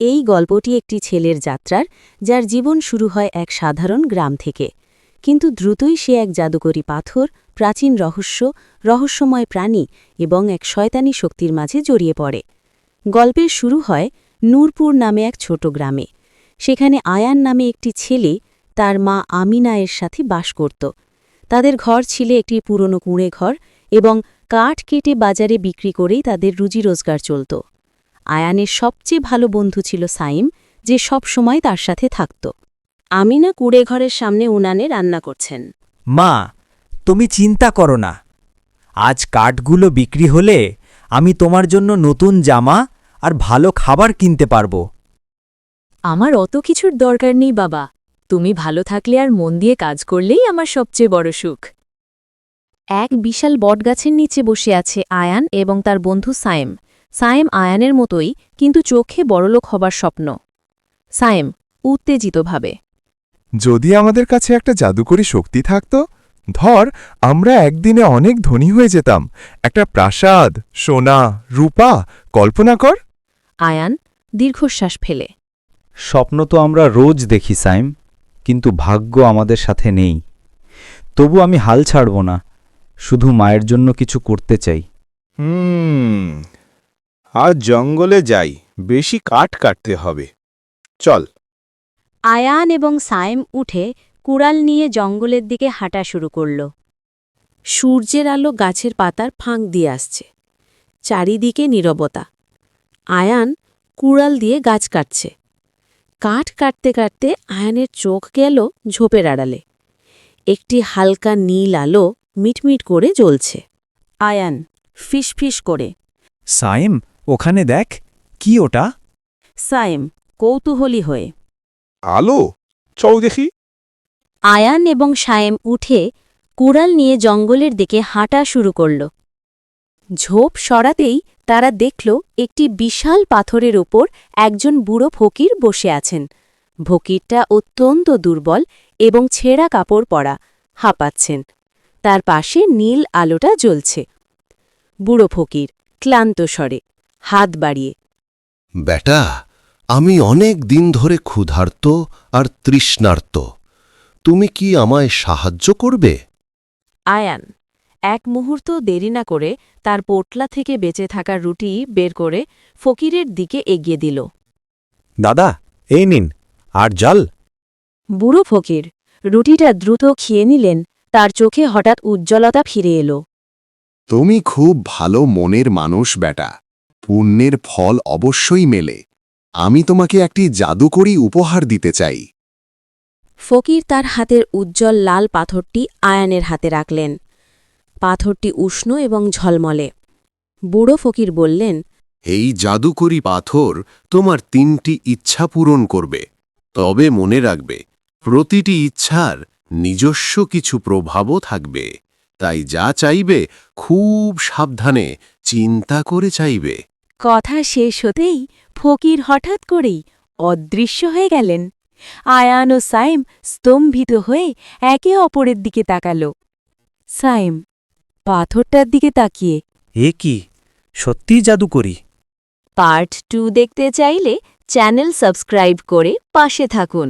এই গল্পটি একটি ছেলের যাত্রার, যার জীবন শুরু হয় এক সাধারণ গ্রাম থেকে। কিন্তু দ্রুতই সে এক জাদুকরী পাথর, প্রাচীন রহস্যময় প্রাণী এবং এক শয়তানি শক্তির মাঝে জড়িয়ে পড়ে। গল্পের শুরু হয় নূরপুর নামে এক ছোট গ্রামে। সেখানে আয়ান নামে একটি ছেলে তার মা আমিনা এর সাথে বাস করত। তাদের ঘর ছিল একটি পুরনো কুঁড়ে ঘর এবং কাঠ কেটে বাজারে বিক্রি করেই তাদের রুজি রোজগার চলত। আয়ানের সবচেয়ে ভালো বন্ধু ছিল সাইম, যে সব সময় তার সাথে থাকত। আমিনা কুঁড়ে ঘরের সামনে উনানে রান্না করছেন। মা, তুমি চিন্তা করো না। আজ কাঠগুলো বিক্রি হলে আমি তোমার জন্য নতুন জামা আর ভালো খাবার কিনতে পারবো। আমার অত কিছুর দরকার নেই বাবা, তুমি ভালো থাকলে আর মন দিয়ে কাজ করলেই আমার সবচেয়ে বড় সুখ। এক বিশাল বটগাছের নিচে বসে আছে আয়ান এবং তার বন্ধু সাইম। সাইম আয়ানের মতোই, কিন্তু চোখে বড়লোক হবার স্বপ্ন। সাইম উত্তেজিতভাবে, যদি আমাদের কাছে একটা জাদুকরী শক্তি থাকত, ধর আমরা একদিনে অনেক ধনী হয়ে যেতাম। একটা প্রাসাদ, সোনা, রূপা, কল্পনা কর। আয়ান দীর্ঘশ্বাস ফেলে, স্বপ্ন তো আমরা রোজ দেখি সাইম, কিন্তু ভাগ্য আমাদের সাথে নেই। তবু আমি হাল ছাড়ব না, শুধু মায়ের জন্য কিছু করতে চাই। আজ জঙ্গলে যাই, বেশি কাঠ কাটতে হবে। চল। আয়ান এবং সাইম উঠে কুড়াল নিয়ে জঙ্গলের দিকে হাঁটা শুরু করল। সূর্যের আলো গাছের পাতার ফাঁক দিয়ে আসছে। চারিদিকে নীরবতা। আয়ান কুড়াল দিয়ে গাছ কাটছে। কাঠ কাটতে কাটতে আয়ানের চোখ গেল ঝোপের আড়ালে। একটি হালকা নীল আলো মিটমিট করে জ্বলছে। আয়ান ফিসফিস করে, সাইম, ওখানে দেখ, কি ওটা? সাইম কৌতূহলী হয়ে, আলো, চল দেখি। আয়ান এবং সায়েম উঠে কুড়াল নিয়ে জঙ্গলের দিকে হাঁটা শুরু করল। ঝোপ সরাতেই তারা দেখল একটি বিশাল পাথরের ওপর একজন বুড়ো ফকির বসে আছেন। ফকিরটা অত্যন্ত দুর্বল এবং ছেঁড়া কাপড় পরা, হাঁপাচ্ছেন। তার পাশে নীল আলোটা জ্বলছে। বুড়ো ফকির ক্লান্ত স্বরে, হাত বাড়িয়ে, বেটা, আমি অনেক দিন ধরে ক্ষুধার্ত আর তৃষ্ণার্ত। তুমি কি আমায় সাহায্য করবে? আয়ান এক মুহূর্ত দেরি না করে তার পোটলা থেকে বেঁচে থাকা রুটি বের করে ফকিরের দিকে এগিয়ে দিল। দাদা, এই নিন, আর জল। বুড়ো ফকির রুটিটা দ্রুত খেয়ে নিলেন। তার চোখে হঠাৎ উজ্জ্বলতা ফিরে এলো। তুমি খুব ভালো মনের মানুষ বেটা। পুণ্যের ফল অবশ্যই মেলে। আমি তোমাকে একটি জাদুকরী উপহার দিতে চাই। ফকির তার হাতের উজ্জ্বল লাল পাথরটি আয়ানের হাতে রাখলেন। পাথরটি উষ্ণ এবং ঝলমলে। বুড়ো ফকির বললেন, এই জাদুকরী পাথর তোমার 3টি ইচ্ছা পূরণ করবে। তবে মনে রাখবে, প্রতিটি ইচ্ছার নিজস্ব কিছু প্রভাবও থাকবে। তাই যা চাইবে খুব সাবধানে চিন্তা করে চাইবে। কথা শেষ হতেই ফকির হঠাৎ করেই অদৃশ্য হয়ে গেলেন। আয়ান ও সাইম স্তম্ভিত হয়ে একে অপরের দিকে তাকাল। সাইম পাথরটার দিকে তাকিয়ে, এ কি, সত্যিই জাদুকরী? পার্ট 2 দেখতে চাইলে চ্যানেল সাবস্ক্রাইব করে পাশে থাকুন।